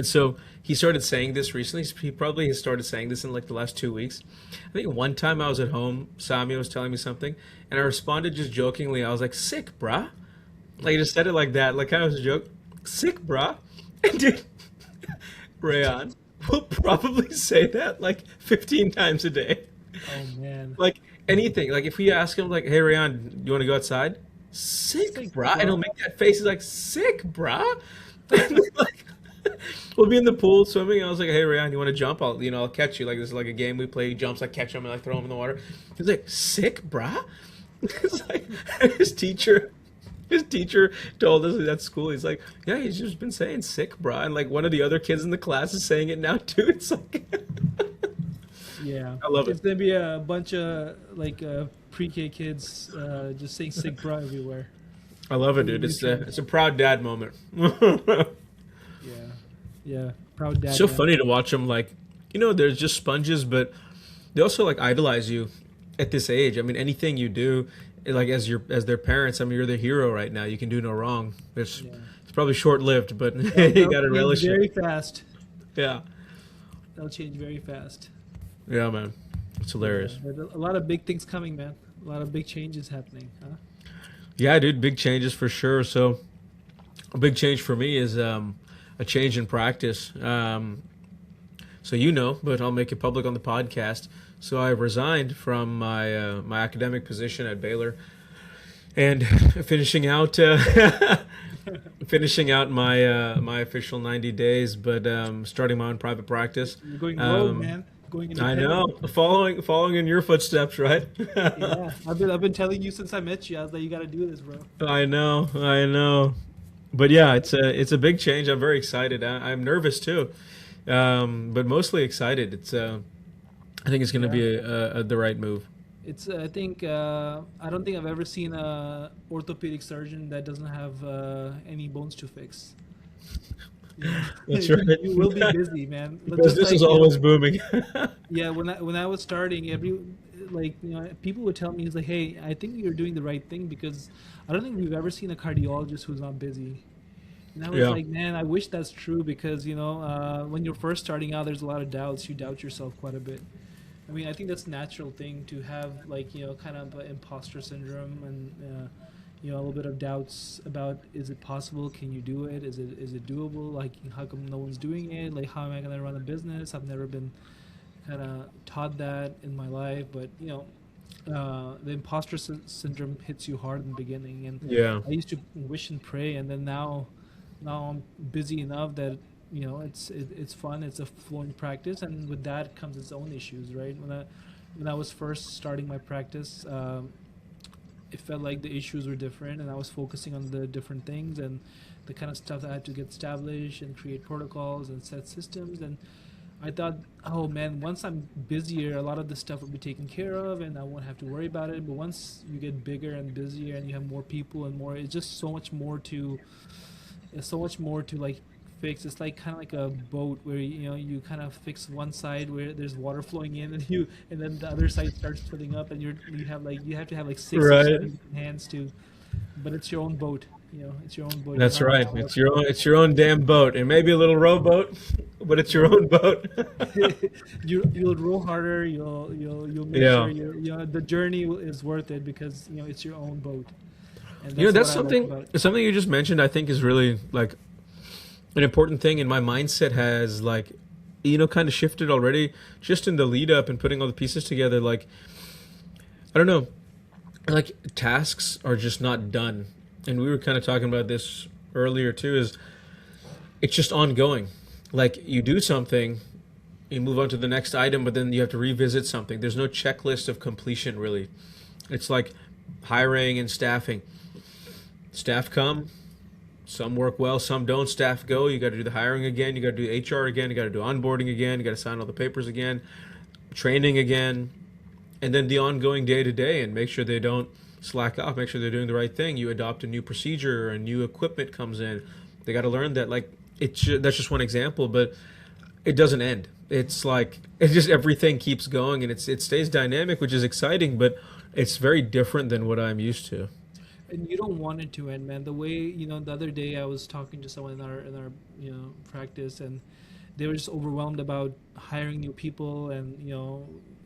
And so he started saying this recently. He probably has started saying this in like the last 2 weeks. I think one time I was at home, Samia was telling me something, and I responded just jokingly. I was like, "Sick, bruh." Like I just said it like that, like kind of as a joke. Sick, bruh. And dude, Rayon will probably say that like 15 times a day. Oh man. Like anything. Like if we ask him, like, "Hey, Rayon, you want to go outside?" Sick, Sick, bruh. And he'll bro. make that face. He's like, "Sick, bruh." And like, we'll be in the pool swimming. And I was like, "Hey, Rayon, you want to jump? I'll catch you." Like this is like a game we play. He jumps, I catch him, and I throw him in the water. He's like, "Sick, bruh." It's like his teacher. His teacher told us at school. He's like, "Yeah, he's just been saying sick, bruh." And like one of the other kids in the class is saying it now too. It's like, Yeah. I love it. It's gonna be a bunch of like pre-K kids just saying sick bra everywhere. I love it, It'll be dude. new It's trend. a proud dad moment. Yeah. Yeah. Proud dad, So man. funny to watch them. Like, there's just sponges, but they also like idolize you at this age. I mean, anything you do, like as their parents. I mean, you're the hero right now. You can do no wrong. Yeah. It's probably short lived, but you They'll gotta change relish it. very fast. Yeah, They'll change very fast. yeah, man. It's Yeah. hilarious. There's a lot of big things coming, man. A lot of big changes happening, huh? Yeah, dude, big changes for sure. So a big change for me is a change in practice. So but I'll make it public on the podcast. So I resigned from my academic position at Baylor, and finishing out finishing out my official 90 days, but starting my own private practice. You're going rogue, Um, man. Going I independent. know, following in your footsteps, right? Yeah, I've been telling you since I met you. I was like, you got to do this, bro. I know. But yeah, it's a big change. I'm very excited. I'm nervous too, but mostly excited. I think it's going to Yeah. be the right move. It's I think I don't think I've ever seen a orthopedic surgeon that doesn't have any bones to fix. You know, That's you will be right. busy, man. But Because just this like is always booming. yeah, when I was starting, people would tell me, he's like, hey, I think you're doing the right thing because I don't think we've ever seen a cardiologist who's not busy. And I was Yeah. like, man, I wish that's true because when you're first starting out, there's a lot of doubts. You doubt yourself quite a bit. I mean, I think that's a natural thing to have, like, kind of imposter syndrome and, a little bit of doubts about, is it possible? Can you do it? Is it doable? Like, how come no one's doing it? Like, how am I going to run a business? I've never been kind of taught that in my life. But, the imposter syndrome hits you hard in the beginning. And Yeah. I used to wish and pray. And then now I'm busy enough that it's fun. It's a flowing practice, and with that comes its own issues, right? When I was first starting my practice, it felt like the issues were different, and I was focusing on the different things and the kind of stuff that I had to get established and create protocols and set systems. And I thought, oh man, once I'm busier, a lot of this stuff will be taken care of, and I won't have to worry about it. But once you get bigger and busier, and you have more people and more, it's just so much more to there's so much more to like fix. It's like kind of like a boat where you kind of fix one side where there's water flowing in, and then the other side starts filling up, and you have to have like six or Right. seven hands to, but it's your own boat. It's your own boat. You're That's not right. responsible. It's your own damn boat. It may be a little rowboat, but it's your own boat. You'll row harder. You'll make sure Yeah. the journey is worth it because it's your own boat, and You know, that's what that's I like something about it. something you just mentioned I think is really like an important thing, and my mindset has like kind of shifted already just in the lead up and putting all the pieces together. Like, I don't know, like tasks are just not done. And we were kind of talking about this earlier too, is it's just ongoing. Like you do something, you move on to the next item, but then you have to revisit something. There's no checklist of completion really. It's like hiring and staffing. Staff come, some work well, some don't. Staff go. You got to do the hiring again. You got to do HR again. You got to do onboarding again. You got to sign all the papers again, training again, and then the ongoing day to day. And make sure they don't slack off. Make sure they're doing the right thing. You adopt a new procedure, a new equipment comes in. They got to learn that. Like that's just one example, but it doesn't end. It's like it's just everything keeps going, and it stays dynamic, which is exciting, but it's very different than what I'm used to. And you don't want it to end, man. The way, the other day I was talking to someone in our practice, and they were just overwhelmed about hiring new people, and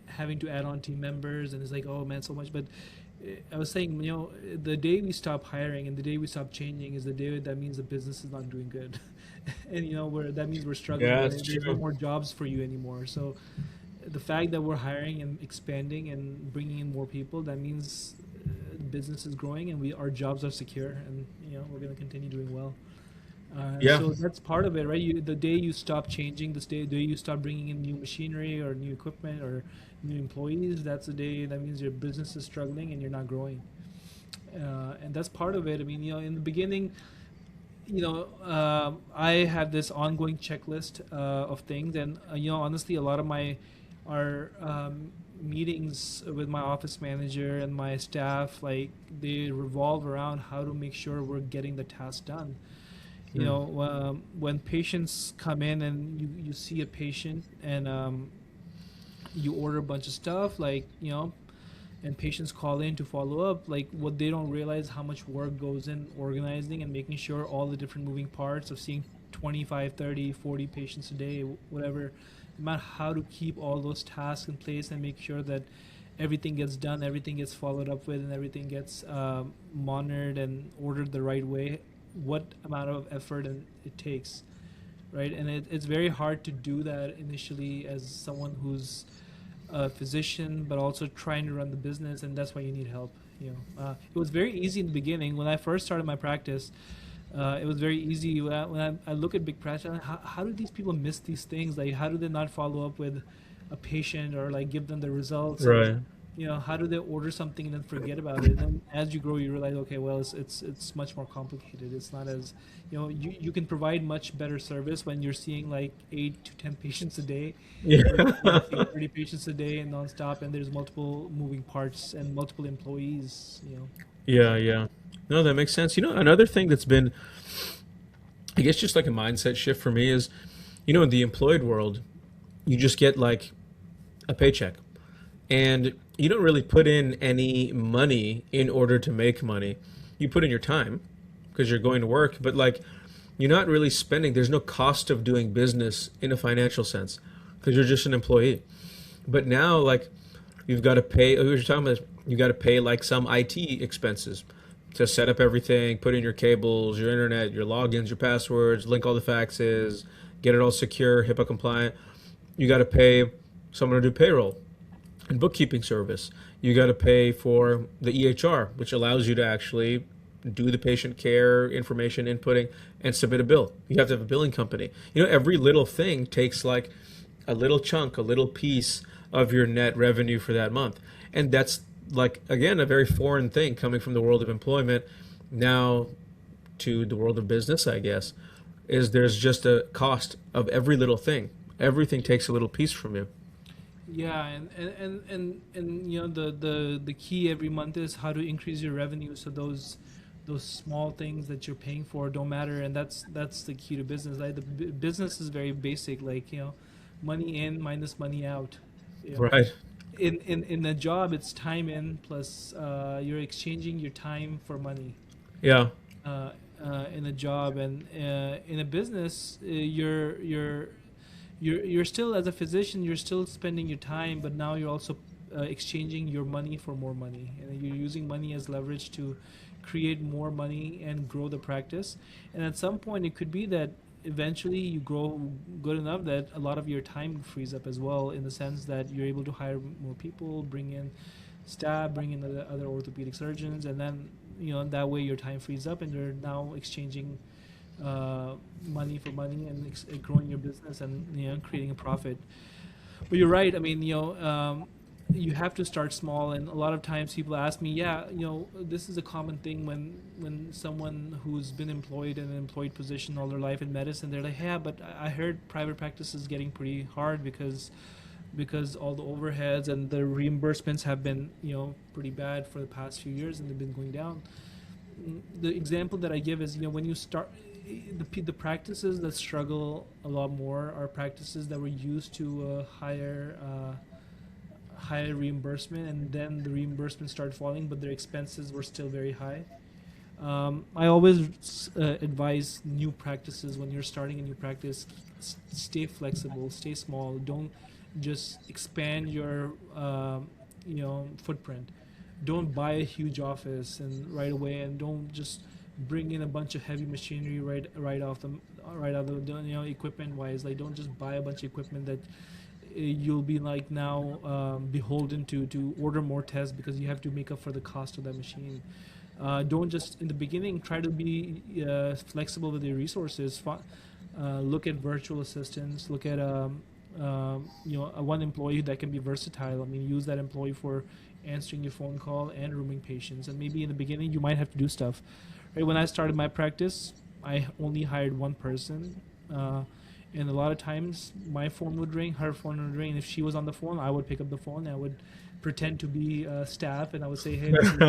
having to add on team members, and it's like, oh man, so much. But I was saying, the day we stop hiring and the day we stop changing is the day that means the business is not doing good. And where that means we're struggling, Yeah, right? that's There's no true. more jobs for you anymore. So the fact that we're hiring and expanding and bringing in more people, that means business is growing, and our jobs are secure, and we're going to continue doing well. Yeah, So that's part of it, right? The day you stop changing, the day you stop bringing in new machinery or new equipment or new employees, that's the day that means your business is struggling and you're not growing. And that's part of it. I mean, in the beginning, I have this ongoing checklist of things, and honestly, a lot of our meetings with my office manager and my staff, like, they revolve around how to make sure we're getting the task done. mm, When patients come in and you see a patient, and you order a bunch of stuff, like, and patients call in to follow up, like, what they don't realize how much work goes in organizing and making sure all the different moving parts of seeing 25, 30, 40 patients a day, whatever, no matter how to keep all those tasks in place and make sure that everything gets done, everything gets followed up with, and everything gets monitored and ordered the right way, what amount of effort it takes, right? And it's very hard to do that initially as someone who's a physician, but also trying to run the business, and that's why you need help. It was very easy in the beginning when I first started my practice. It was very easy when I look at big practice. How do these people miss these things? Like, how do they not follow up with a patient, or like give them the results, or right. how do they order something and then forget about it? And then as you grow, you realize, okay, well, it's much more complicated. It's not as, you can provide much better service when you're seeing like 8 to 10 patients a day, Yeah. versus when you see 30 patients a day and nonstop, and there's multiple moving parts and multiple employees. Yeah, yeah. No, that makes sense. Another thing that's been, I guess, just like a mindset shift for me is, in the employed world, you just get like a paycheck, and you don't really put in any money in order to make money. You put in your time because you're going to work, but like, you're not really spending. There's no cost of doing business in a financial sense because you're just an employee. But now, like, you've got to pay. What you're talking about, you got to pay like some IT expenses to set up everything, put in your cables, your internet, your logins, your passwords, link all the faxes, get it all secure, HIPAA compliant. You got to pay someone to do payroll and bookkeeping service. You got to pay for the EHR, which allows you to actually do the patient care information inputting and submit a bill. You have to have a billing company. Every little thing takes like a little chunk, a little piece of your net revenue for that month. And that's, like, again, a very foreign thing coming from the world of employment now to the world of business, I guess, is there's just a cost of every little thing. Everything takes a little piece from you. Yeah, and the key every month is how to increase your revenue, so those small things that you're paying for don't matter, and that's the key to business. Like, the business is very basic, like, money in minus money out. You know, Right. in a job, it's time in plus you're exchanging your time for money. Yeah. uh, in a job, and in a business, you're still, as a physician, you're still spending your time, but now you're also exchanging your money for more money, and you're using money as leverage to create more money and grow the practice. And at some point, it could be that eventually you grow good enough that a lot of your time frees up as well, in the sense that you're able to hire more people, bring in staff, bring in other orthopedic surgeons, and then that way your time frees up, and you're now exchanging money for money, and growing your business, and creating a profit. But you're right. I mean, you have to start small, and a lot of times people ask me, yeah, this is a common thing when someone who's been employed in an employed position all their life in medicine, they're like, yeah, but I heard private practice is getting pretty hard because all the overheads and the reimbursements have been pretty bad for the past few years, and they've been going down. The example that I give is, when you start, the practices that struggle a lot more are practices that were used to higher reimbursement, and then the reimbursement started falling, but their expenses were still very high. I always advise new practices when you're starting a new practice. Stay flexible, stay small. Don't just expand your footprint. Don't buy a huge office and right away, and don't just bring in a bunch of heavy machinery right out of the equipment wise. Like, don't just buy a bunch of equipment that you'll be like now beholden to order more tests because you have to make up for the cost of that machine. Don't just in the beginning try to be flexible with your resources. Look at virtual assistants. Look at a one employee that can be versatile. I mean, use that employee for answering your phone call and rooming patients. And maybe in the beginning you might have to do stuff. Right, when I started my practice, I only hired one person. And a lot of times my phone would ring, her phone would ring. And if she was on the phone, I would pick up the phone. And I would pretend to be staff, and I would say, "Hey, this is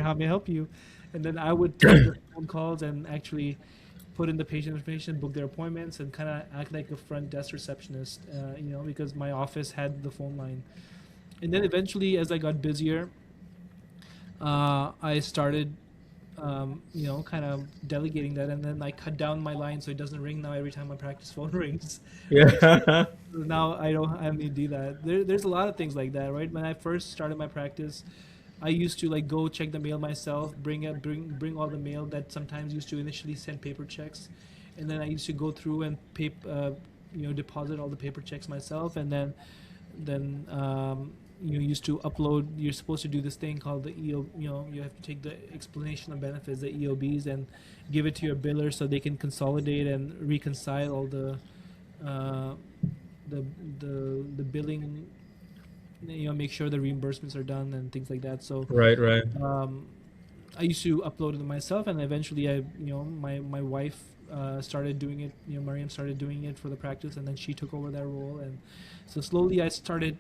how may I help you?" And then I would take the phone calls and actually put in the patient information, book their appointments, and kind of act like a front desk receptionist, because my office had the phone line. And then eventually, as I got busier, I started, kind of delegating that, and then I cut down my line so it doesn't ring now every time my practice phone rings. Yeah. Now I don't have to do that. There's a lot of things like that, right? When I first started my practice, I used to like go check the mail myself, bring all the mail that sometimes used to initially send paper checks, and then I used to go through and deposit all the paper checks myself, and then you used to upload. You're supposed to do this thing called the EO. You have to take the explanation of benefits, the EOBs, and give it to your biller so they can consolidate and reconcile all uh, the the billing, make sure the reimbursements are done and things like that. So Right, right. um, I used to upload it myself, and eventually my wife started doing it. Mariam started doing it for the practice, and then she took over that role. And so slowly I started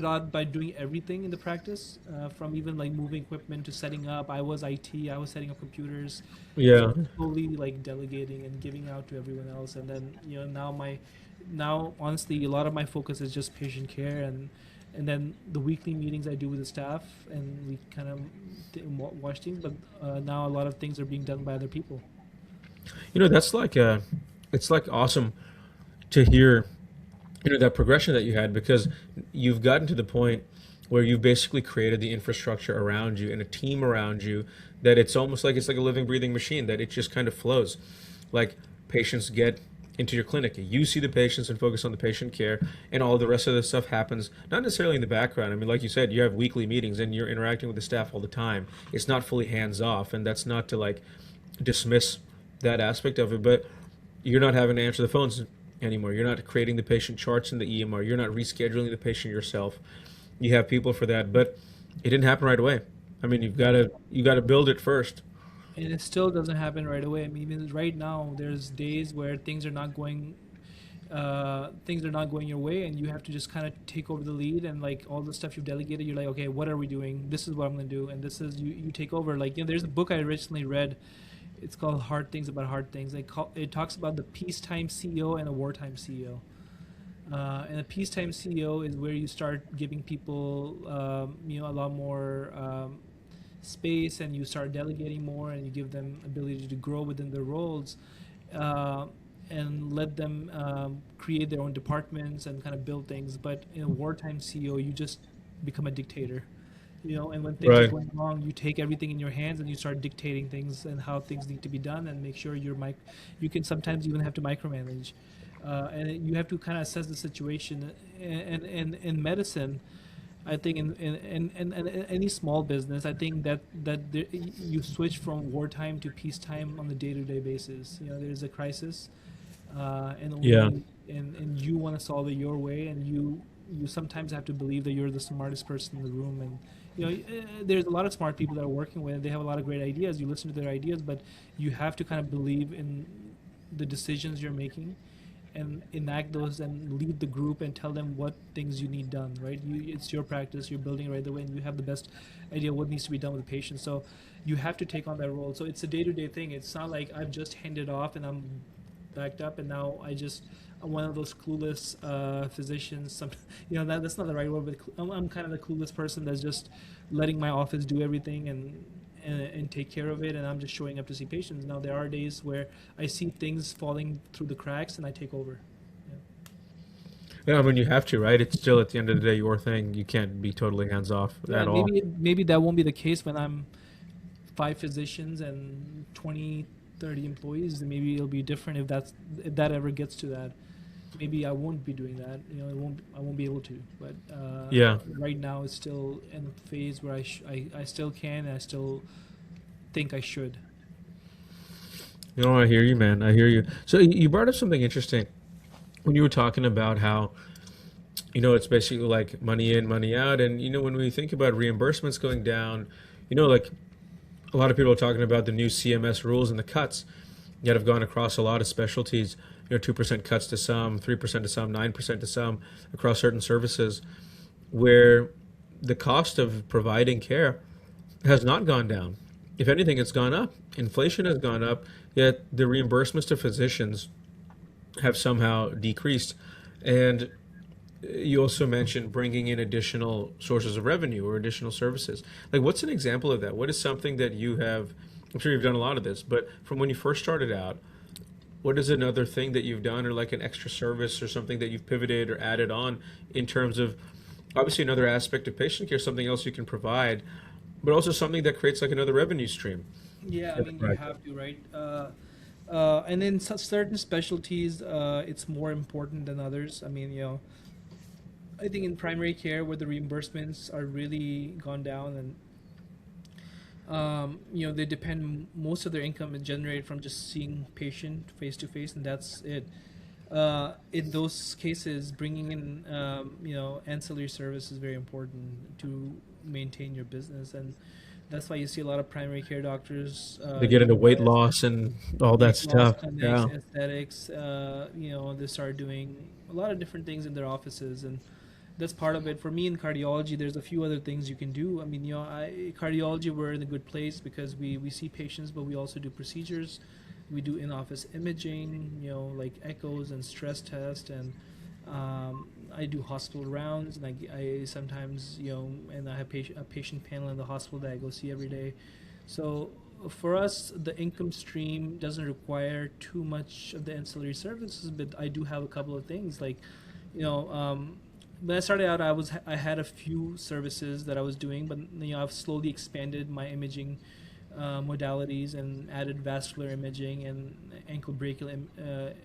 out by doing everything in the practice, from even like moving equipment to setting up. I was IT, I was setting up computers. So Yeah. slowly like delegating and giving out to everyone else. And then now honestly a lot of my focus is just patient care, and then the weekly meetings I do with the staff, and we kind of watch things. But now a lot of things are being done by other people. That's like it's like awesome to hear, that progression that you had, because you've gotten to the point where you've basically created the infrastructure around you and a team around you, that it's like a living, breathing machine, that it just kind of flows. Like, patients get into your clinic, you see the patients and focus on the patient care, and all the rest of the stuff happens not necessarily in the background. I mean, like you said, you have weekly meetings and you're interacting with the staff all the time. It's not fully hands off, and that's not to like dismiss that aspect of it, but you're not having to answer the phones anymore. You're not creating the patient charts in the EMR. You're not rescheduling the patient yourself. You have people for that, but it didn't happen right away. I mean, you got to build it first. And it still doesn't happen right away. I mean, even right now, there's days where things are not going your way, and you have to just kind of take over the lead, and like all the stuff you've delegated, you're like, okay, what are we doing? This is what I'm going to do, and this is you take over. Like, there's a book I recently read. It's called Hard Things About Hard Things. It talks about the peacetime CEO and a wartime CEO. And a peacetime CEO is where you start giving people, a lot more space, and you start delegating more, and you give them ability to grow within their roles, uh, and let them create their own departments and kind of build things. But in a wartime CEO, you just become a dictator. And when things are Right. going wrong, you take everything in your hands and you start dictating things and how things need to be done, and make sure you can sometimes even have to micromanage, and you have to kind of assess the situation. And in medicine, I think in any small business, I think that you switch from wartime to peacetime on a day-to-day basis. There's a crisis, and Yeah. only and you want to solve it your way, and you sometimes have to believe that you're the smartest person in the room. And there's a lot of smart people that are working with, they have a lot of great ideas, you listen to their ideas, but you have to kind of believe in the decisions you're making, and enact those, and lead the group and tell them what things you need done, right? It's your practice, you're building it right away, and you have the best idea what needs to be done with the patient. So you have to take on that role. So it's a day-to-day thing. It's not like I've just handed off and I'm backed up, and now I'm one of those clueless physicians. That's not the right word, but I'm kind of the clueless person that's just letting my office do everything, and take care of it, and I'm just showing up to see patients. Now there are days where I see things falling through the cracks and I take over. Yeah. Yeah, I mean, you have to, right? It's still at the end of the day your thing. You can't be totally hands off Yeah, at and all. maybe that won't be the case when I'm 5 physicians and 20, 30 employees. And maybe it'll be different if that ever gets to that. Maybe I won't be doing that. I won't be able to. But Yeah. right now, it's still in a phase where I still can, and I still think I should. I hear you, man. I hear you. So you brought up something interesting when you were talking about how, it's basically like money in, money out. And, when we think about reimbursements going down, like a lot of people are talking about the new CMS rules and the cuts that have gone across a lot of specialties, 2% cuts to some, 3% to some, 9% to some across certain services, where the cost of providing care has not gone down. If anything, it's gone up. Inflation has gone up, yet the reimbursements to physicians have somehow decreased. And you also mentioned bringing in additional sources of revenue or additional services. Like, what's an example of that? What is something that you have? I'm sure you've done a lot of this, but from when you first started out, what is another thing that you've done, or like an extra service or something that you've pivoted or added on in terms of obviously another aspect of patient care, something else you can provide, but also something that creates like another revenue stream? Yeah, I mean, you Right. have to, right? And in certain specialties, it's more important than others. I mean, I think in primary care where the reimbursements are really gone down, and they depend, most of their income is generated from just seeing patient face to face, and that's it. In those cases, bringing in ancillary service is very important to maintain your business, and that's why you see a lot of primary care doctors They in get the into weight U.S. loss and all that weight loss stuff. clinics, Yeah. aesthetics. They start doing a lot of different things in their offices, and that's part of it. For me in cardiology, there's a few other things you can do. I mean, cardiology, we're in a good place because we see patients, but we also do procedures. We do in-office imaging, like echoes and stress test, and I do hospital rounds, and I sometimes, and I have a patient panel in the hospital that I go see every day. So for us, the income stream doesn't require too much of the ancillary services, but I do have a couple of things like, you know, um, when I started out, I had a few services that I was doing, but I've slowly expanded my imaging modalities and added vascular imaging and ankle brachial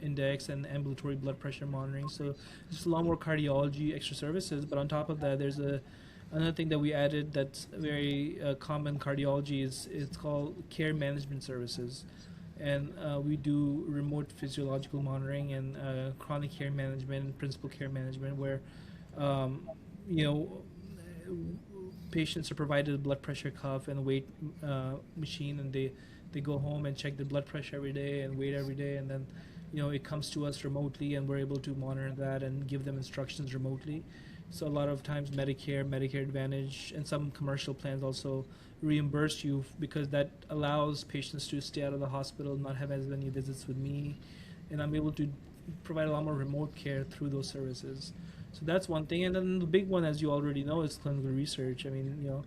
index and ambulatory blood pressure monitoring. So just a lot more cardiology extra services. But on top of that, there's another thing that we added that's very common in cardiology is it's called care management services, and we do remote physiological monitoring and chronic care management and principal care management where um, you know patients are provided a blood pressure cuff and a weight machine, and they go home and check their blood pressure every day and weight every day, and then it comes to us remotely, and we're able to monitor that and give them instructions remotely. So a lot of times Medicare Advantage, and some commercial plans also reimburse you because that allows patients to stay out of the hospital, not have as many visits with me, and I'm able to provide a lot more remote care through those services. So that's one thing, and then the big one, as you already know, is clinical research. I mean,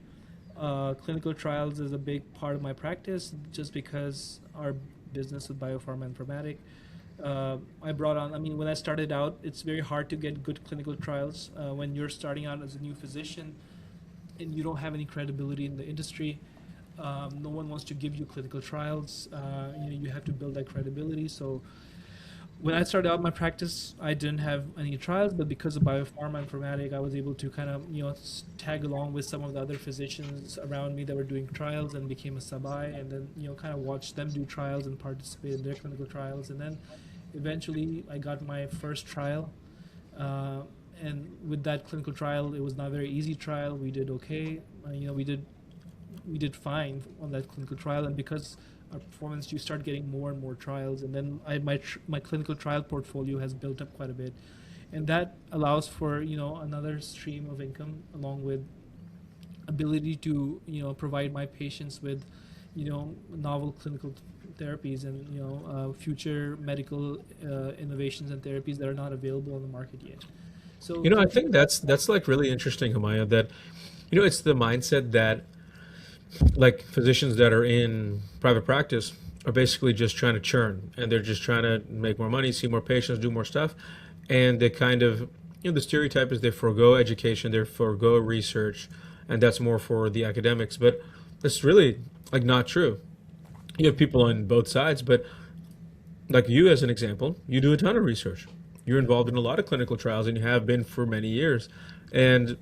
clinical trials is a big part of my practice, just because our business with biopharma informatic. I brought on. I mean, when I started out, it's very hard to get good clinical trials when you're starting out as a new physician and you don't have any credibility in the industry. No one wants to give you clinical trials. You have to build that credibility. So when I started out my practice, I didn't have any trials, but because of biopharma informatic, I was able to kind of tag along with some of the other physicians around me that were doing trials, and became a sub-I, and then kind of watch them do trials and participate in their clinical trials, and then eventually I got my first trial. Uh, and with that clinical trial, it was not a very easy trial. We did okay. We did fine on that clinical trial, and because our performance, you start getting more and more trials, and then my clinical trial portfolio has built up quite a bit, and that allows for another stream of income, along with ability to provide my patients with novel clinical therapies, and future medical innovations and therapies that are not available on the market yet. So I think that's like really interesting, Hamaya, that it's the mindset that like physicians that are in private practice are basically just trying to churn, and they're just trying to make more money, see more patients, do more stuff, and they kind of, the stereotype is they forego education, they forego research, and that's more for the academics. But it's really like not true. You have people on both sides, but like you as an example, you do a ton of research. You're involved in a lot of clinical trials, and you have been for many years. And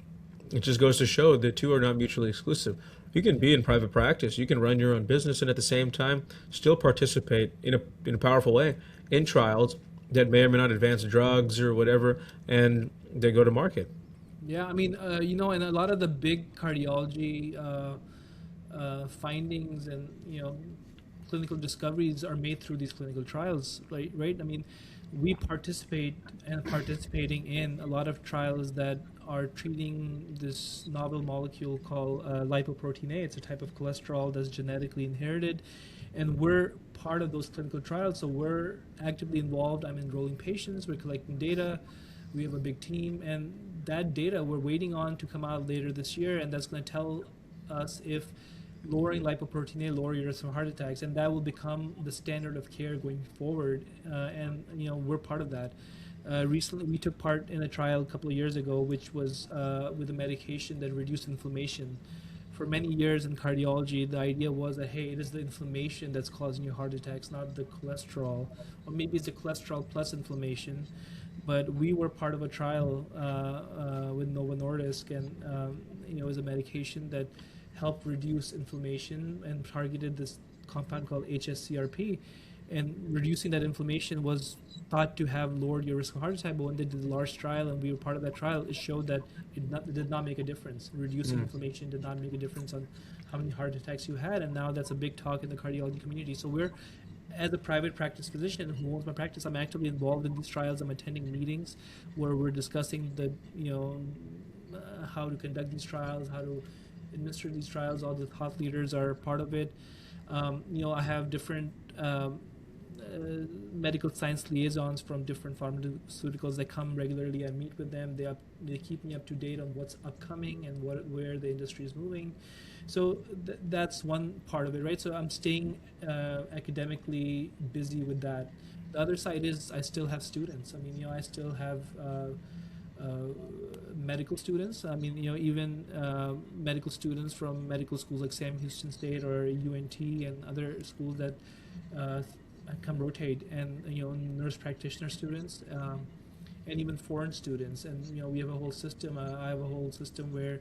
it just goes to show the two are not mutually exclusive. You can be in private practice, you can run your own business, and at the same time still participate in a powerful way in trials that may or may not advance drugs or whatever, and they go to market. Yeah, I mean, and a lot of the big cardiology findings and clinical discoveries are made through these clinical trials, right? Right. I mean, we participate and participating in a lot of trials that are treating this novel molecule called lipoprotein A. It's a type of cholesterol that's genetically inherited, and we're part of those clinical trials. So we're actively involved. I'm enrolling patients. We're collecting data. We have a big team, and that data we're waiting on to come out later this year, and that's going to tell us if lowering lipoprotein A lower your risk of heart attacks, and that will become the standard of care going forward. And we're part of that. Recently, we took part in a trial a couple of years ago, which was with a medication that reduced inflammation. For many years in cardiology, the idea was that hey, it is the inflammation that's causing your heart attacks, not the cholesterol, or maybe it's the cholesterol plus inflammation. But we were part of a trial with Novo Nordisk, and it was a medication that helped reduce inflammation and targeted this compound called HSCRP. And reducing that inflammation was thought to have lowered your risk of heart attack. But when they did a large trial and we were part of that trial, it showed that it did not make a difference. Reducing inflammation did not make a difference on how many heart attacks you had. And now that's a big talk in the cardiology community. So we're, as a private practice physician who owns my practice, I'm actively involved in these trials. I'm attending meetings where we're discussing how to conduct these trials, how to administer these trials. All the thought leaders are part of it. I have different medical science liaisons from different pharmaceuticals that come regularly. I meet with them. They keep me up to date on what's upcoming and where the industry is moving. So that's one part of it, right? So I'm staying academically busy with that. The other side is I still have students. I mean, I still have medical students. I mean, even medical students from medical schools like Sam Houston State or UNT and other schools that come rotate, and nurse practitioner students, and even foreign students. And we have a whole system. I have a whole system where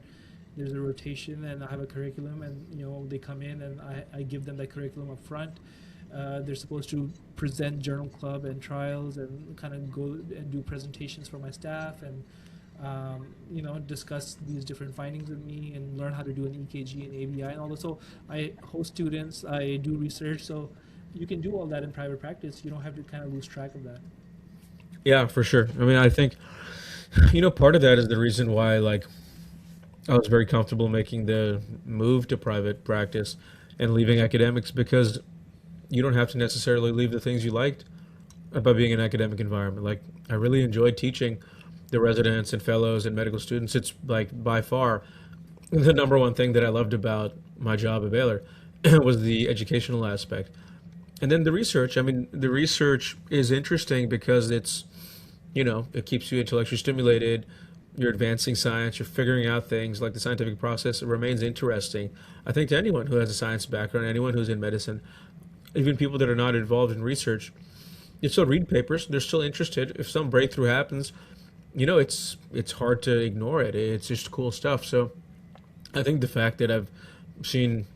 there's a rotation, and I have a curriculum, and they come in, and I give them that curriculum up front. They're supposed to present journal club and trials, and kind of go and do presentations for my staff, and discuss these different findings with me, and learn how to do an EKG and ABI and all that. So I host students, I do research, so you can do all that in private practice. You don't have to kind of lose track of that. Yeah, for sure. I mean, I think, part of that is the reason why, like, I was very comfortable making the move to private practice and leaving academics, because you don't have to necessarily leave the things you liked about being in an academic environment. Like, I really enjoyed teaching the residents and fellows and medical students. It's like by far the number one thing that I loved about my job at Baylor was the educational aspect. And then the research. I mean, the research is interesting because it keeps you intellectually stimulated. You're advancing science, you're figuring out things, like the scientific process. It remains interesting, I think, to anyone who has a science background, anyone who's in medicine, even people that are not involved in research. You still read papers, they're still interested. If some breakthrough happens, it's hard to ignore it. It's just cool stuff. So I think the fact that I've seen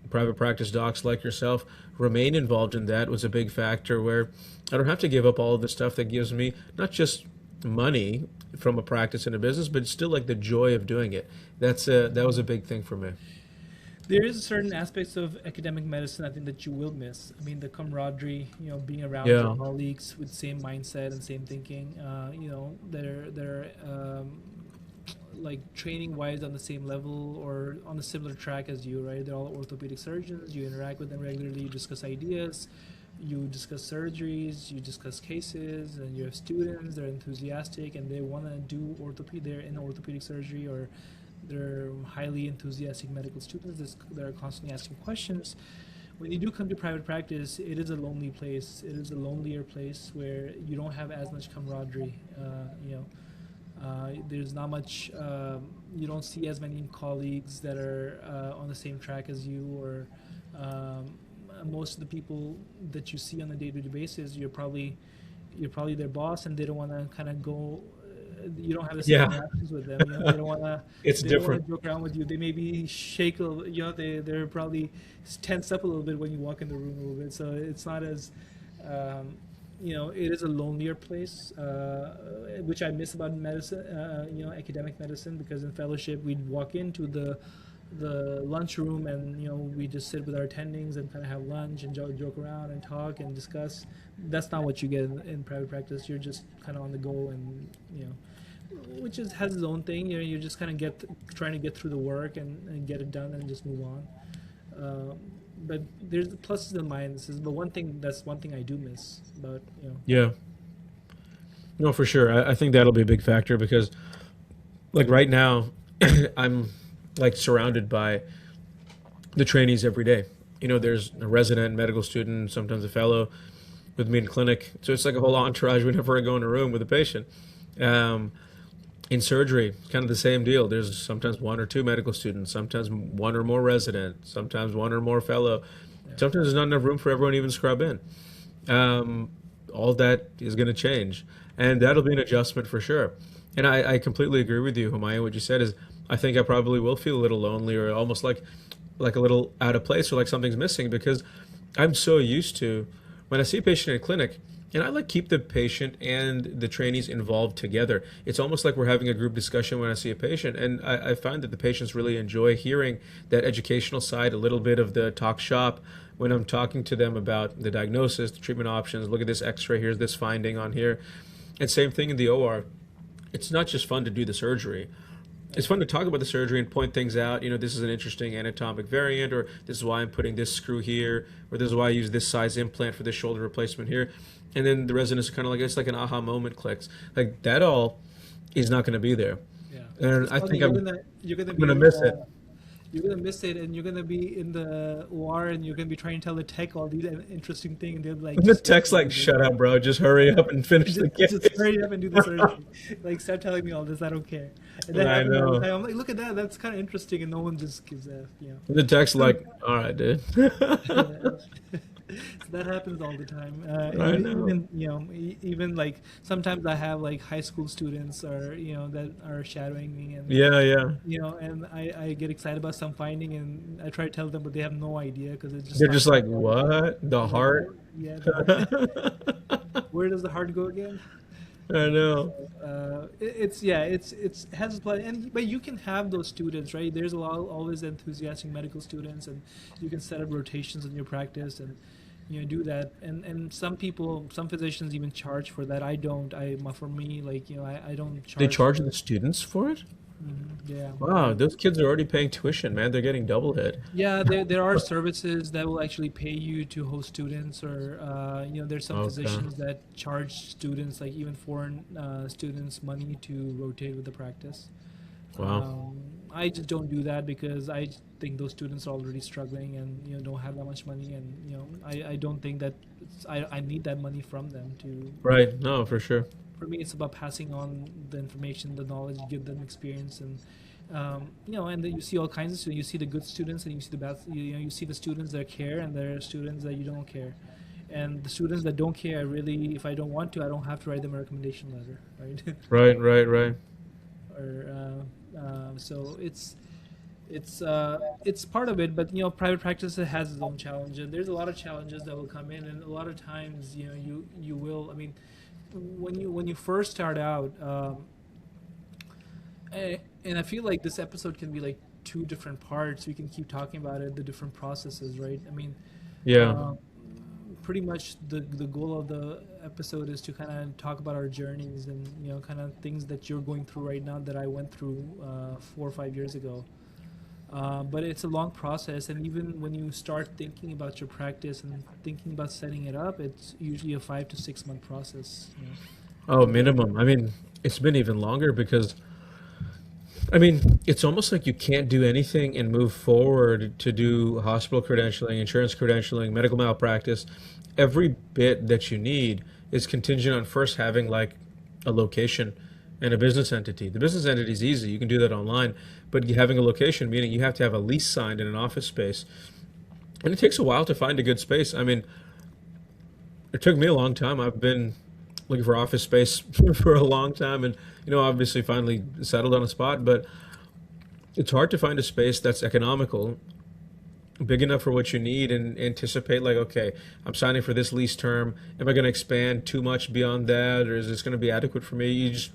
private practice docs like yourself remain involved in that was a big factor, where I don't have to give up all of the stuff that gives me not just money from a practice and a business, but it's still like the joy of doing it. That was a big thing for me. There is certain aspects of academic medicine I think that you will miss. I mean, the camaraderie, being around your Yeah. colleagues with same mindset and same thinking. They're like training wise on the same level or on a similar track as you, right? They're all orthopedic surgeons. You interact with them regularly. You discuss ideas. You discuss surgeries. You discuss cases, and you have students. They're enthusiastic and they want to do orthopedic. They're in orthopedic surgery, or They're highly enthusiastic medical students that are constantly asking questions. When you do come to private practice, it is a lonely place. It is a lonelier place where you don't have as much camaraderie. There's not much. You don't see as many colleagues that are on the same track as you, or most of the people that you see on a day-to-day basis, you're probably their boss, and they don't want to kind of go. You don't have the same Yeah, interactions with them. They don't want to. it's They don't want different. to joke around with you. They maybe shake a little. They're probably tense up a little bit when you walk in the room a little bit. So it's not as. Um, it is a lonelier place, which I miss about medicine. Academic medicine, because in fellowship we'd walk into the lunchroom, and we just sit with our attendings and kind of have lunch and joke around and talk and discuss. That's not what you get in private practice. You're just kind of on the go, and which has its own thing. You're just kind of trying to get through the work and get it done and just move on. But there's the pluses and minuses. But one thing I do miss about Yeah. No, for sure. I think that'll be a big factor because, like right now, I'm like surrounded by the trainees every day. There's a resident, medical student, sometimes a fellow with me in clinic. So it's like a whole entourage whenever I go in a room with a patient. Um, in surgery, kind of the same deal. There's sometimes one or two medical students, sometimes one or more resident, sometimes one or more fellow. yeah. Sometimes there's not enough room for everyone to even scrub in. Um, all that is going to change, and that'll be an adjustment for sure. And I completely agree with you, Humayun. What you said is, I think I probably will feel a little lonely or almost like a little out of place or like something's missing because I'm so used to when I see a patient in a clinic. And I like keep the patient and the trainees involved together. It's almost like we're having a group discussion when I see a patient. And I find that the patients really enjoy hearing that educational side, a little bit of the talk shop when I'm talking to them about the diagnosis, the treatment options. Look at this x-ray, here's this finding on here. And same thing in the OR. It's not just fun to do the surgery. It's fun to talk about the surgery and point things out. This is an interesting anatomic variant, or this is why I'm putting this screw here, or this is why I use this size implant for this shoulder replacement here. And then the residents are kind of like, it's like an aha moment clicks. Like that all is not going to be there. Yeah, And it's I funny. think You're gonna I'm going to be miss it. you're gonna miss it, and you're gonna be in the OR, and you're gonna be trying to tell the tech all these interesting things, and they're like, The just stop text like, shut up, bro. Just hurry up and finish the just case. hurry up and do the surgery. Like, stop telling me all this. I don't care. And that I happens all the know. time. I'm like, look at that. That's kind of interesting, and no one just gives The text like, all right, dude. Yeah. So that happens all the time. I know. Even like sometimes I have like high school students or that are shadowing me, and Yeah, yeah. and I get excited about some finding, and I try to tell them, but they have no idea because it's just They're not just like, what? The It's like, heart? yeah, where does the heart go again? I know. It's has its place, and but you can have those students, right? There's a lot always enthusiastic medical students, and you can set up rotations in your practice, and do that. And some physicians even charge for that. I don't. For me, like I don't They charge charge for the it. students for it? Yeah. Wow, those kids are already paying tuition, man. They're getting double hit. Yeah, there are services that will actually pay you to host students, or there's some Okay. physicians that charge students, like even foreign students, money to rotate with the practice. Wow. I just don't do that because I think those students are already struggling and don't have that much money, and I don't think that I need that money from them to. Right. No, for sure. For me, it's about passing on the information, the knowledge, give them experience, and and then you see all kinds of students. You see the good students, and you see the bad. You see the students that care, and there are students that you don't care. And the students that don't care, really, if I don't want to, I don't have to write them a recommendation letter, right? Right, right, right. or so it's part of it. But private practice has its own challenges. There's a lot of challenges that will come in, and a lot of times you will. I mean, when you first start out, and I feel like this episode can be like two different parts. We can keep talking about it, the different processes, right? I mean, Yeah. uh, pretty much the goal of the episode is to kind of talk about our journeys, and kind of things that you're going through right now that I went through 4 or 5 years ago. But it's a long process, and even when you start thinking about your practice and thinking about setting it up, it's usually a 5 to 6 month process. Oh, minimum. I mean, it's been even longer because I mean, it's almost like you can't do anything and move forward to do hospital credentialing, insurance credentialing, medical malpractice. Every bit that you need is contingent on first having like a location and a business entity. The business entity is easy, you can do that online, but having a location, meaning you have to have a lease signed in an office space. And it takes a while to find a good space. I mean, it took me a long time. I've been looking for office space for a long time and, obviously finally settled on a spot, but it's hard to find a space that's economical, big enough for what you need, and anticipate like, okay, I'm signing for this lease term. Am I going to expand too much beyond that, or is this going to be adequate for me? You just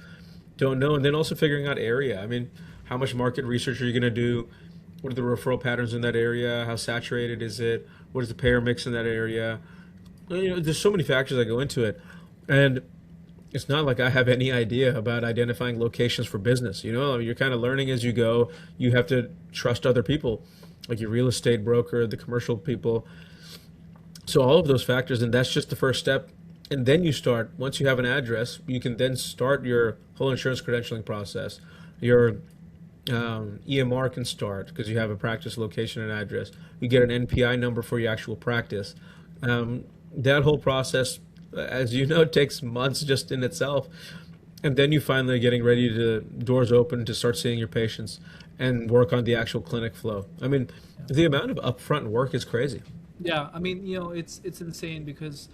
don't know. And then also figuring out area. I mean, how much market research are you going to do? What are the referral patterns in that area? How saturated is it? What is the payer mix in that area? There's so many factors that go into it, and it's not like I have any idea about identifying locations for business. You're kind of learning as you go. You have to trust other people, like your real estate broker, the commercial people. So all of those factors, and that's just the first step. And then you start, once you have an address, you can then start your whole insurance credentialing process. Your EMR can start because you have a practice location and address. You get an NPI number for your actual practice. That whole process, as you know, takes months just in itself. And then you finally are getting ready to doors open to start seeing your patients and work on the actual clinic flow. I mean, the amount of upfront work is crazy. Yeah, I mean, it's insane because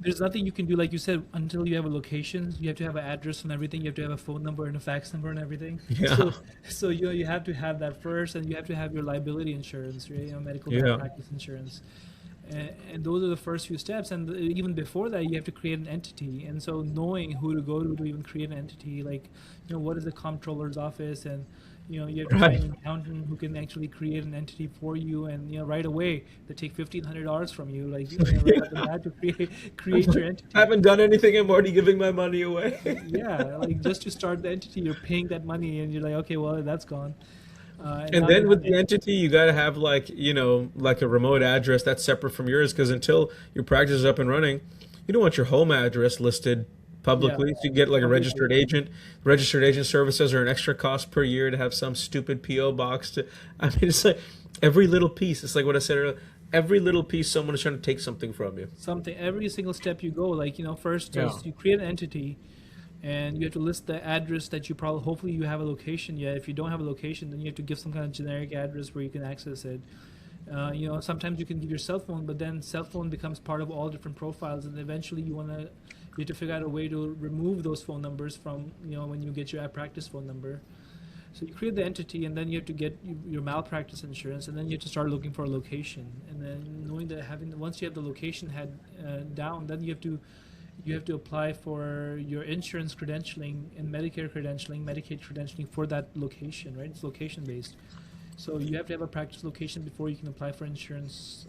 there's nothing you can do, like you said, until you have a location. You have to have an address and everything. You have to have a phone number and a fax number and everything. Yeah. So you have to have that first, and you have to have your liability insurance, right? Medical Yeah. malpractice insurance. And those are the first few steps. And even before that, you have to create an entity. And so knowing who to go to even create an entity, like, what is the comptroller's office, and you have to find Right. an accountant who can actually create an entity for you, and right away they take $1,500 from you, like right off the bat to create your I entity. haven't done anything. I'm already giving my money away. Yeah, like just to start the entity, you're paying that money, and you're like, okay, well, that's gone. And And now you then have with the entity, you got to have like, like a remote address that's separate from yours because until your practice is up and running, you don't want your home address listed yeah, publicly. So you get like a obviously. registered agent. Registered agent services are an extra cost per year to have some stupid PO box to. I mean, it's like every little piece. It's like what I said earlier. Every little piece, someone is trying to take something from you. Something every single step you go, like first Yeah. is you create an entity, and you have to list the address that you probably, hopefully you have a location. Yeah, if you don't have a location, then you have to give some kind of generic address where you can access it. Sometimes you can give your cell phone, but then cell phone becomes part of all different profiles, and eventually you have to figure out a way to remove those phone numbers from when you get your practice phone number. So you create the entity, and then you have to get your malpractice insurance, and then you have to start looking for a location, and then knowing that once you have the location head down, then you have to apply for your insurance credentialing and Medicare credentialing, Medicaid credentialing for that location, right? It's location based. So you have to have a practice location before you can apply for insurance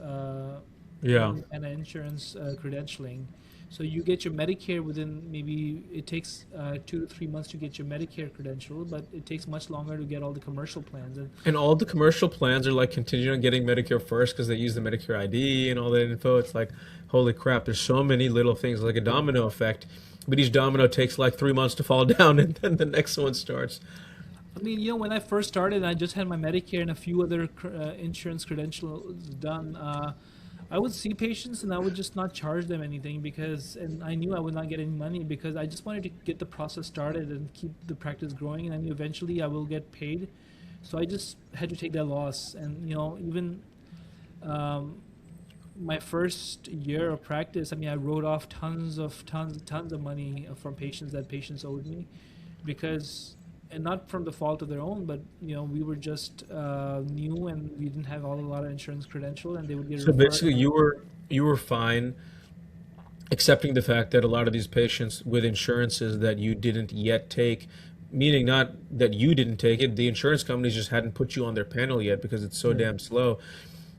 Yeah. and an insurance credentialing. So you get your Medicare within, maybe it takes 2 to 3 months to get your Medicare credential, but it takes much longer to get all the commercial plans. And And all the commercial plans are like contingent on getting Medicare first because they use the Medicare ID and all that info. It's like, holy crap, there's so many little things, like a domino effect. But each domino takes like 3 months to fall down and then the next one starts. I mean, when I first started, I just had my Medicare and a few other insurance credentials done. I would see patients and I would just not charge them anything, and I knew I would not get any money because I just wanted to get the process started and keep the practice growing, and I knew eventually I will get paid. So I just had to take that loss, and even um, my first year of practice, I mean, I wrote off tons of money from patients that patients owed me, because, and not from the fault of their own, but we were just new, and we didn't have a lot of insurance credential, and they would get So referred. basically, you were fine accepting the fact that a lot of these patients with insurances that you didn't yet take, meaning not that you didn't take it, the insurance companies just hadn't put you on their panel yet because it's so Yeah, damn slow.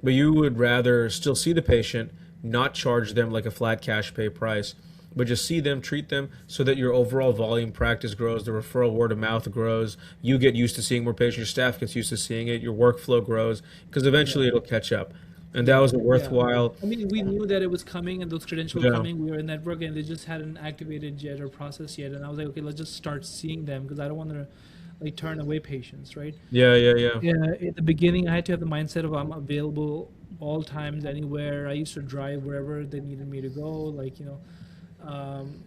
But you would rather still see the patient, not charge them like a flat cash pay price, but just see them, treat them so that your overall volume practice grows, the referral word of mouth grows, you get used to seeing more patients, your staff gets used to seeing it, your workflow grows, because yeah, eventually it'll catch up. And that yeah, was a yeah. worthwhile. I mean, we knew that it was coming, and those credentials were Yeah. coming. We were in network, and they just hadn't activated yet or processed yet. And I was like, okay, let's just start seeing them, because like turn away patients, right? Yeah, yeah, yeah. Yeah, at the beginning, I had to have the mindset of I'm available all times, anywhere. I used to drive wherever they needed me to go, like um,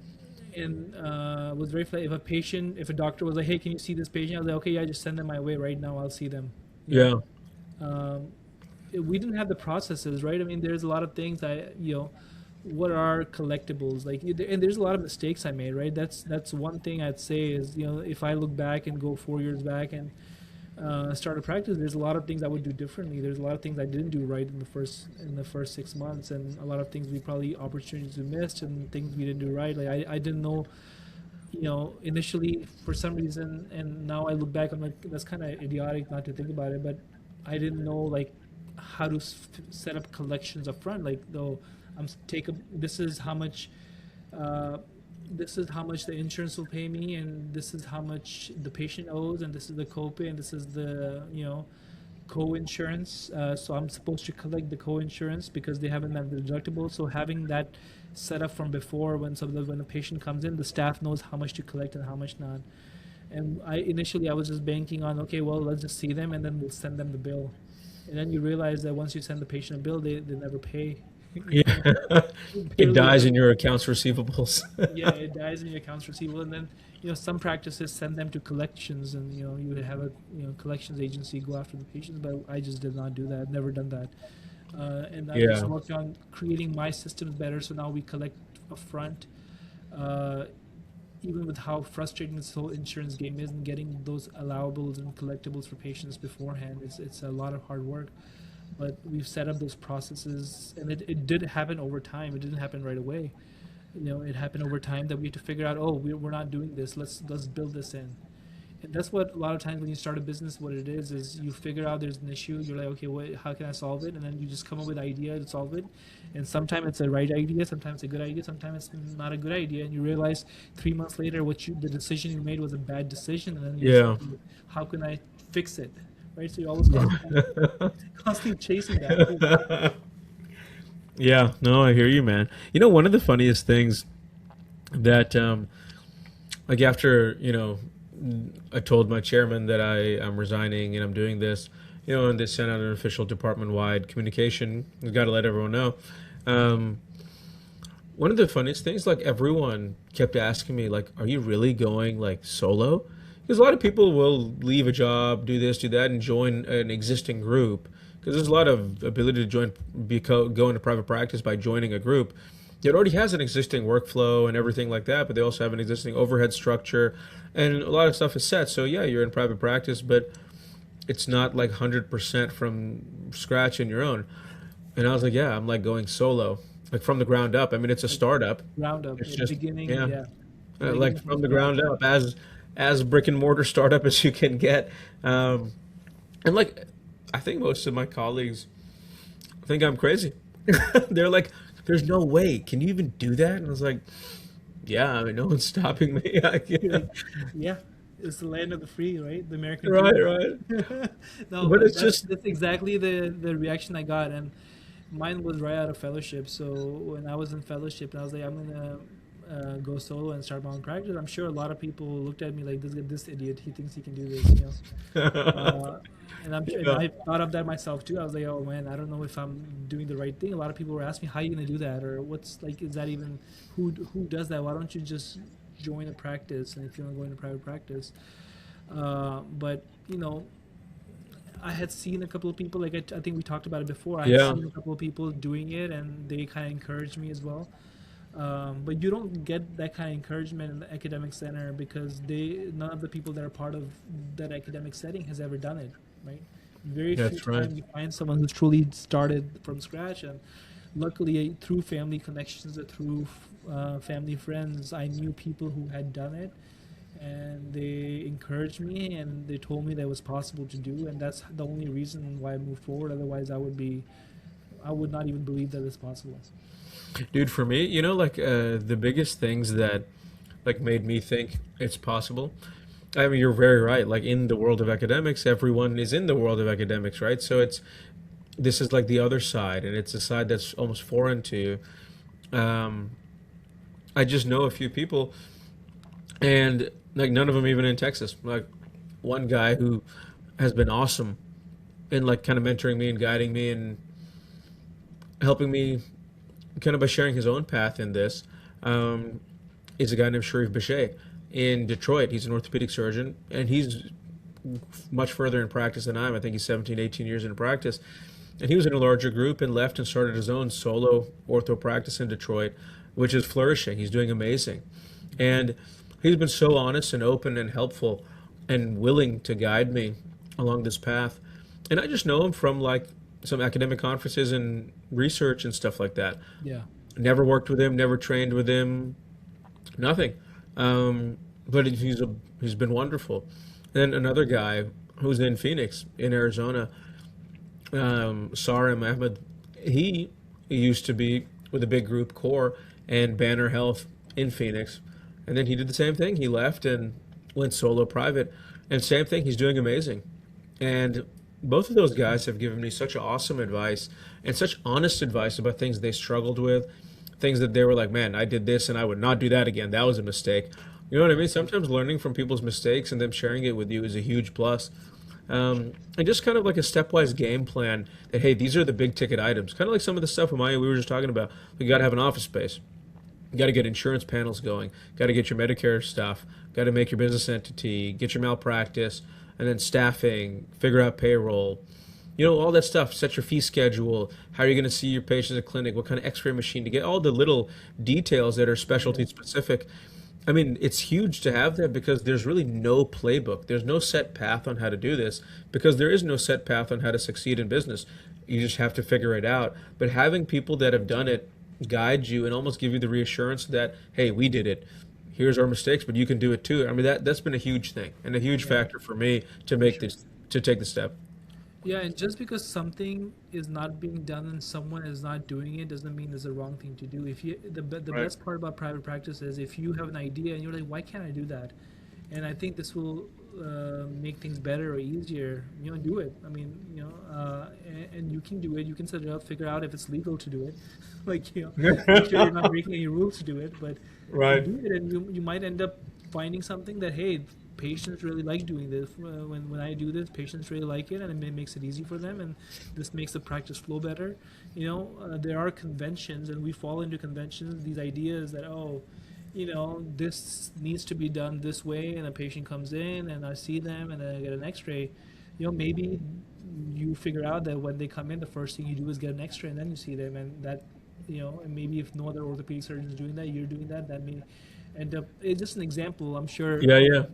and was very if a patient, if a doctor was like, "Hey, can you see this patient?" I was like, "Okay, yeah, just send them my way right now. I'll see them." You know, Yeah. um, we didn't have the processes, right? I mean, there's a lot of things what are collectibles like, and there's a lot of mistakes I made, right? That's one thing I'd say is, if I look back and go 4 years back and start a practice, there's a lot of things I would do differently. There's a lot of things I didn't do right in the first 6 months, and a lot of things we probably opportunities we missed and things we didn't do right. Like I didn't know, initially for some reason, and now I look back, I'm like, that's kind of idiotic not to think about it, but I didn't know like how to set up collections up front. Like, though this is how much. Uh, this is how much the insurance will pay me, and this is how much the patient owes, and this is the copay, and this is the co-insurance. So I'm supposed to collect the co-insurance because they haven't met the deductible. So having that set up from before, when the patient comes in, the staff knows how much to collect and how much not. And I was just banking on, okay, well, let's just see them and then we'll send them the bill. And then you realize that once you send the patient a bill, they never pay. Yeah. It Barely dies ever. in your accounts receivables. Yeah, it dies in your accounts receivable, and then some practices send them to collections, and you would have a collections agency go after the patients. But I just did not do that. Never done that, and I just Yeah. worked on creating my systems better. So now we collect upfront. Uh, Even with how frustrating this whole insurance game is, and getting those allowables and collectibles for patients beforehand, it's a lot of hard work. But we've set up those processes, and it did happen over time. It didn't happen right away. It happened over time that we had to figure out, oh, we're not doing this. Let's build this in. And that's what a lot of times when you start a business, what it is you figure out there's an issue. You're like, okay, how can I solve it? And then you just come up with an idea to solve it. And sometimes it's a right idea, sometimes it's a good idea, sometimes it's not a good idea. And you realize 3 months later, the decision you made was a bad decision. And then you're just Yeah. like, how can I fix it? Right? So you're always constantly chasing that. Yeah, no, I hear you, man. One of the funniest things that, like after, I told my chairman that I'm resigning and I'm doing this, and they sent out an official department-wide communication. We got to let everyone know. Um, One of the funniest things, like everyone kept asking me, like, "Are you really going like solo?" Because a lot of people will leave a job, do this, do that, and join an existing group. Because there's a lot of ability to go into private practice by joining a group that already has an existing workflow and everything like that, but they also have an existing overhead structure, and a lot of stuff is set. So yeah, you're in private practice, but it's not like 100% from scratch in your own. And I was like, yeah, I'm like going solo, like from the ground up. I mean, it's a startup. Roundup It's at the just beginning, yeah, yeah. like Beginning from from the scratch. ground up, as brick and mortar startup as you can get. Um, and like, I think most of my colleagues think I'm crazy. They're like, "There's no way. Can you even do that?" And I was like, "Yeah, I mean, no one's stopping me." Like, You're yeah. like, yeah, it's the land of the free, right? The American Right, dream. right. No, But but it's that's just, that's exactly the reaction I got, and mine was right out of fellowship. So when I was in fellowship, and I was like, I'm gonna go solo and start my own practice. I'm sure a lot of people looked at me like, this idiot. He thinks he can do this. Uh, and yeah, I thought of that myself too. I was like, oh man, I don't know if I'm doing the right thing. A lot of people were asking me, how are you gonna do that, or what's like, is that even who does that? Why don't you just join a practice? And if you want to go into private practice, but I had seen a couple of people, like I think we talked about it before. I had yeah, seen a couple of people doing it, and they kind of encouraged me as well. But you don't get that kind of encouragement in the academic center because none of the people that are part of that academic setting has ever done it, right? Very few that's right. times you find someone who's truly started from scratch, and luckily through family connections or through family friends, I knew people who had done it, and they encouraged me and they told me that it was possible to do, and that's the only reason why I moved forward. Otherwise, I would not even believe that it's possible. Dude, for me, like the biggest things that like made me think it's possible. I mean, you're very right. Like in the world of academics, everyone is in the world of academics, right? So this is like the other side, and it's a side that's almost foreign to you. I just know a few people, and like none of them even in Texas. Like one guy who has been awesome in like kind of mentoring me and guiding me and helping me kind of by sharing his own path in this. Um, is a guy named Sharif Bichet in Detroit. He's an orthopedic surgeon, and he's much further in practice than I am. I think he's 17, 18 years in practice. And he was in a larger group and left and started his own solo ortho practice in Detroit, which is flourishing. He's doing amazing. And he's been so honest and open and helpful and willing to guide me along this path. And I just know him from like some academic conferences and research and stuff like that. Yeah. Never worked with him, never trained with him, nothing. But he's been wonderful. Then another guy who's in Phoenix, in Arizona, Sarim Ahmed, he used to be with a big group, Core and Banner Health in Phoenix, and then he did the same thing. He left and went solo private, and same thing. He's doing amazing, and both of those guys have given me such awesome advice and such honest advice about things they struggled with, things that they were like, man, I did this and I would not do that again. That was a mistake. You know what I mean? Sometimes learning from people's mistakes and them sharing it with you is a huge plus. And just kind of like a stepwise game plan that, hey, these are the big ticket items. Kind of like some of the stuff, Humayun, we were just talking about. We got to have an office space. You got to get insurance panels going. Got to get your Medicare stuff. Got to make your business entity. Get your malpractice, and then staffing. Figure out payroll. You know, all that stuff. Set your fee schedule. How are you going to see your patients at clinic? What kind of X-ray machine to get? All the little details that are specialty specific. I mean, it's huge to have that because there's really no playbook. There's no set path on how to do this because there is no set path on how to succeed in business. You just have to figure it out. But having people that have done it guide you and almost give you the reassurance that, hey, we did it. Here's our mistakes, but you can do it too. I mean, that's been a huge thing and a huge factor for me to make this to take the step. Yeah, and just because something is not being done and someone is not doing it doesn't mean it's the wrong thing to do. If you the Right. best part about private practice is if you have an idea and you're like, why can't I do that? And I think this will make things better or easier. You know, do it. I mean, and you can do it. You can set it up, figure out if it's legal to do it. Like, make sure you're not breaking any rules to do it, but Right. do it, and you might end up finding something that, hey, patients really like doing this. When I do this, patients really like it, and makes it easy for them, and this makes the practice flow better. There are conventions, and we fall into conventions. These ideas that, oh, this needs to be done this way, and a patient comes in, and I see them, and then I get an X-ray. Maybe you figure out that when they come in, the first thing you do is get an X-ray, and then you see them, and that, and maybe if no other orthopedic surgeon is doing that, you're doing that. That may end up. It's just an example, I'm sure. Yeah, yeah.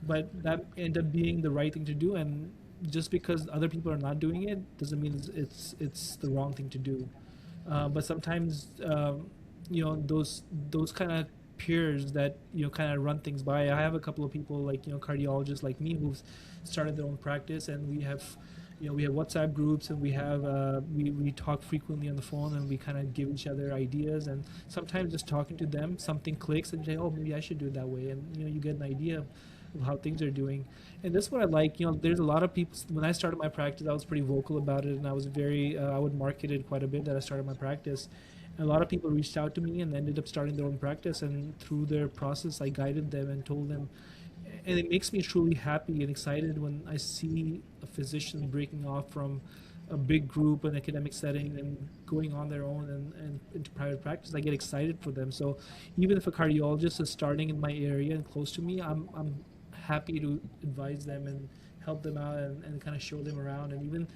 But that end up being the right thing to do, and just because other people are not doing it doesn't mean it's the wrong thing to do. But sometimes those kind of peers that kind of run things by. I have a couple of people like cardiologists like me who've started their own practice, and we have WhatsApp groups, and we talk frequently on the phone, and we kind of give each other ideas. And sometimes just talking to them, something clicks, and you say, oh, maybe I should do it that way, and you get an idea of how things are doing. And that's what I like. There's a lot of people. When I started my practice, I was pretty vocal about it, and I was very I would market it quite a bit that I started my practice. And a lot of people reached out to me and ended up starting their own practice, and through their process I guided them and told them. And it makes me truly happy and excited when I see a physician breaking off from a big group, an academic setting, and going on their own and into private practice. I get excited for them. So even if a cardiologist is starting in my area and close to me, I'm happy to advise them and help them out, and kind of show them around, and even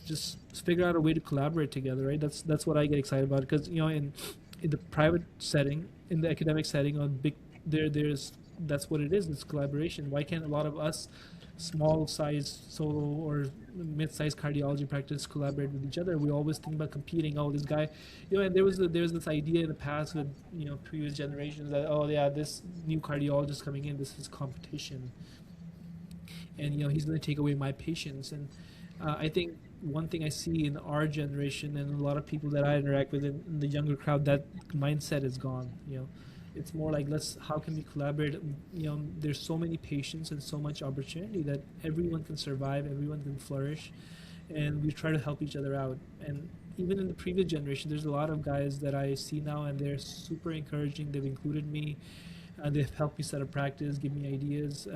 just figure out a way to collaborate together, right? That's what I get excited about, because in the private setting, in the academic setting, on big there's that's what it is. It's collaboration. Why can't a lot of us small size solo or mid-sized cardiology practice collaborate with each other? We always think about competing. Oh, this guy, and there's this idea in the past with previous generations that, oh yeah, this new cardiologist coming in, this is competition, and he's going to take away my patients. And I think one thing I see in our generation and a lot of people that I interact with in the younger crowd, that mindset is gone. It's more like, how can we collaborate? There's so many patients and so much opportunity that everyone can survive, everyone can flourish, and we try to help each other out. And even in the previous generation, there's a lot of guys that I see now, and they're super encouraging. They've included me They've helped me set up practice, give me ideas.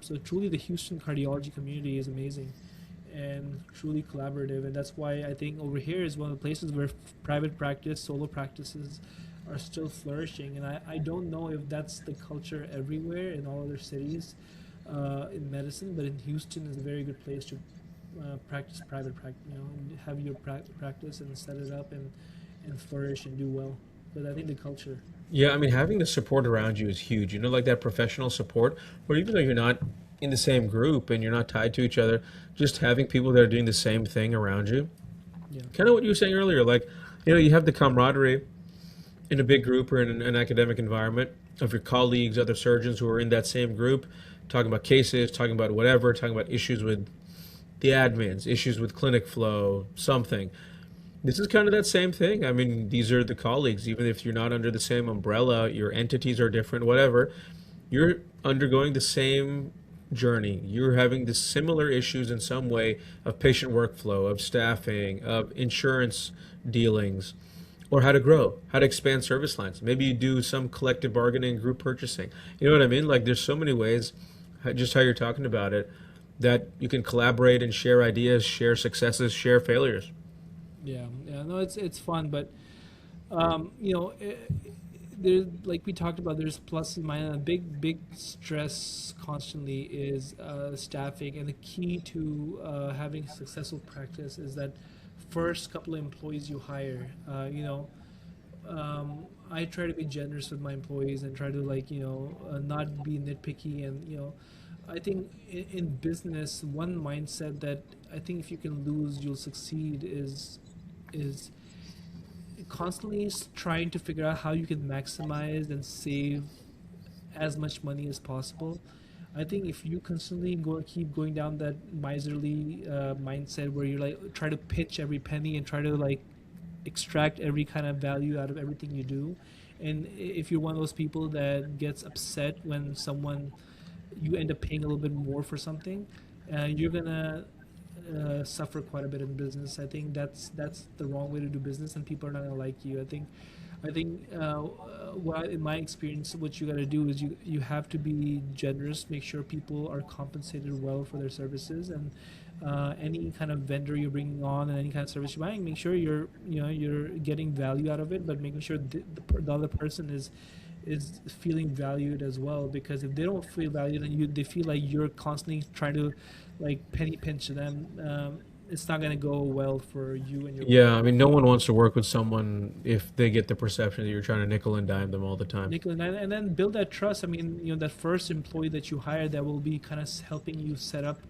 So truly, the Houston cardiology community is amazing and truly collaborative, and that's why I think over here is one of the places where private practice, solo practices are still flourishing. And I don't know if that's the culture everywhere in all other cities in medicine, but in Houston is a very good place to practice private practice, and have your practice and set it up and flourish and do well. But I think the culture. Yeah, I mean, having the support around you is huge. You know, like that professional support, where even though you're not in the same group and you're not tied to each other, just having people that are doing the same thing around you. Yeah. Kind of what you were saying earlier, like, you have the camaraderie in a big group or in an academic environment of your colleagues, other surgeons who are in that same group, talking about cases, talking about whatever, talking about issues with the admins, issues with clinic flow, something. This is kind of that same thing. I mean, these are the colleagues, even if you're not under the same umbrella, your entities are different, whatever. You're undergoing the same journey. You're having the similar issues in some way of patient workflow, of staffing, of insurance dealings, or how to grow, how to expand service lines. Maybe you do some collective bargaining, group purchasing. You know what I mean? Like there's so many ways, just how you're talking about it, that you can collaborate and share ideas, share successes, share failures. Yeah, yeah, no, it's fun, but you know, there, like we talked about, there's plus and minus. A big stress constantly is staffing, and the key to having successful practice is that first couple of employees you hire. I try to be generous with my employees and try to not be nitpicky, and I think in business, one mindset that I think if you can lose, you'll succeed is constantly trying to figure out how you can maximize and save as much money as possible. I think if you constantly keep going down that miserly mindset where you like try to pinch every penny and try to like extract every kind of value out of everything you do, and if you're one of those people that gets upset when someone you end up paying a little bit more for something, you're gonna suffer quite a bit in business. I think that's the wrong way to do business, and people are not gonna like you. I think in my experience, what you got to do is you have to be generous, make sure people are compensated well for their services, and any kind of vendor you're bringing on and any kind of service you're buying, make sure you're getting value out of it, but making sure the other person is feeling valued as well. Because if they don't feel valued and they feel like you're constantly trying to like penny pinch them, it's not going to go well for you and your Yeah, I mean, no one wants to work with someone if they get the perception that you're trying to nickel and dime them all the time. nickel and then build that trust. I mean, that first employee that you hire that will be kind of helping you set up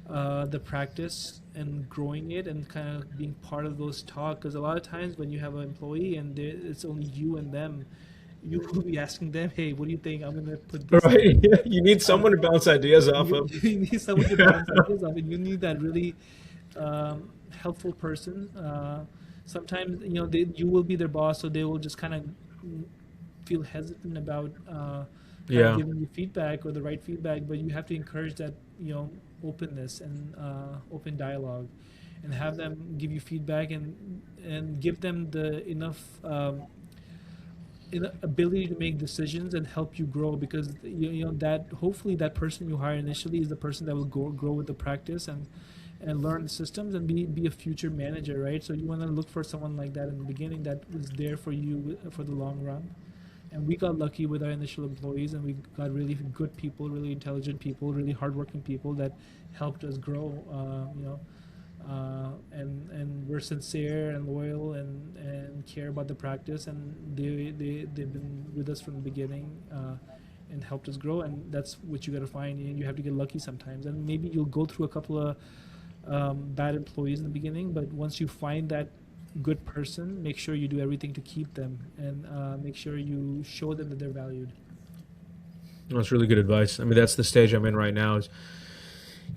the practice and growing it and kind of being part of those talk. Because a lot of times when you have an employee and it's only you and them, you will be asking them, "Hey, what do you think? I'm gonna put this." Right? Yeah, you need Um, someone to bounce ideas off you, of. you need someone to bounce ideas off, and you need that really helpful person. Sometimes you will be their boss, so they will just kind of feel hesitant about kind of Yeah. giving you feedback or the right feedback. But you have to encourage that openness and open dialogue, and have them give you feedback and give them the enough. Ability to make decisions and help you grow, because that hopefully that person you hire initially is the person that will grow with the practice and learn the systems and be a future manager, right? So you want to look for someone like that in the beginning that is there for you for the long run. And we got lucky with our initial employees, and we got really good people, really intelligent people, really hardworking people that helped us grow. And we're sincere and loyal and care about the practice, and they've been with us from the beginning and helped us grow. And that's what you got to find. You have to get lucky sometimes, and maybe you'll go through a couple of bad employees in the beginning, but once you find that good person, make sure you do everything to keep them, and make sure you show them that they're valued. That's really good advice. I mean, that's the stage I'm in right now is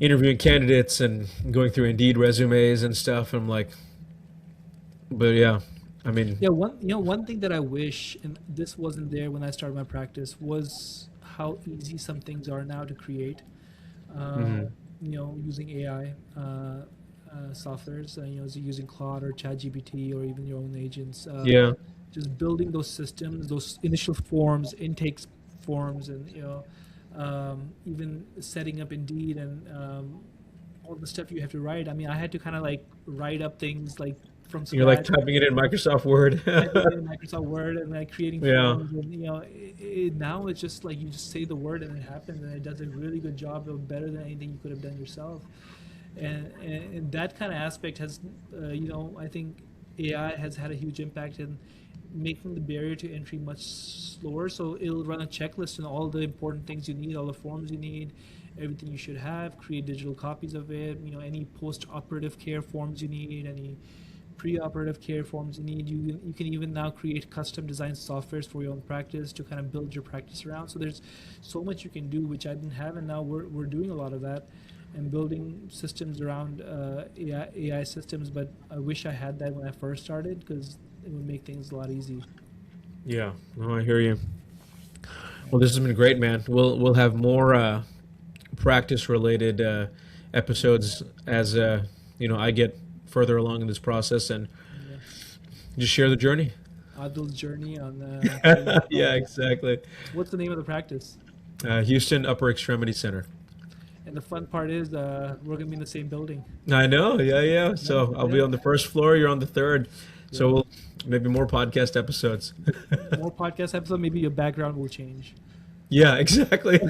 interviewing candidates and going through Indeed resumes and stuff. I'm like, but yeah, I mean, Yeah, one thing that I wish, and this wasn't there when I started my practice, was how easy some things are now to create. Uh, mhm. Using AI softwares, so using Claude or ChatGPT or even your own agents. Yeah, Just building those systems, those initial forms, intakes forms, and even setting up Indeed, and all the stuff you have to write. I mean, I had to kind of like write up things like from You're like scratch. typing it in Microsoft Word. Typing in Microsoft Word and like creating Yeah. forms, and now it's just like you just say the word and it happens, and it does a really good job, of better than anything you could have done yourself. And that kind of aspect has, I think AI has had a huge impact in making the barrier to entry much slower. So it'll run a checklist on all the important things you need, all the forms you need, everything you should have, create digital copies of it, any post-operative care forms you need, any pre-operative care forms you need. You can even now create custom design softwares for your own practice to kind of build your practice around. So there's so much you can do, which I didn't have, and now we're doing a lot of that and building systems around AI systems. But I wish I had that when I first started, because it would make things a lot easier. Yeah. No, I hear you. Well, this has been great, man. We'll have more practice related episodes as I get further along in this process, and Yeah. just share the journey. Adil's journey on Yeah, exactly. what's the name of the practice? Houston Upper Extremity Center. And the fun part is we're gonna be in the same building. I know. Yeah. So Yeah, I'll be yeah. on the first floor. You're on the third. So we'll maybe more podcast episodes. More podcast episode. Maybe your background will change. Yeah, exactly.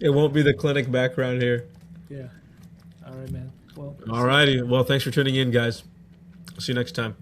It won't be the clinic background here. Yeah. All right, man. Well. All righty. Well, thanks for tuning in, guys. See you next time.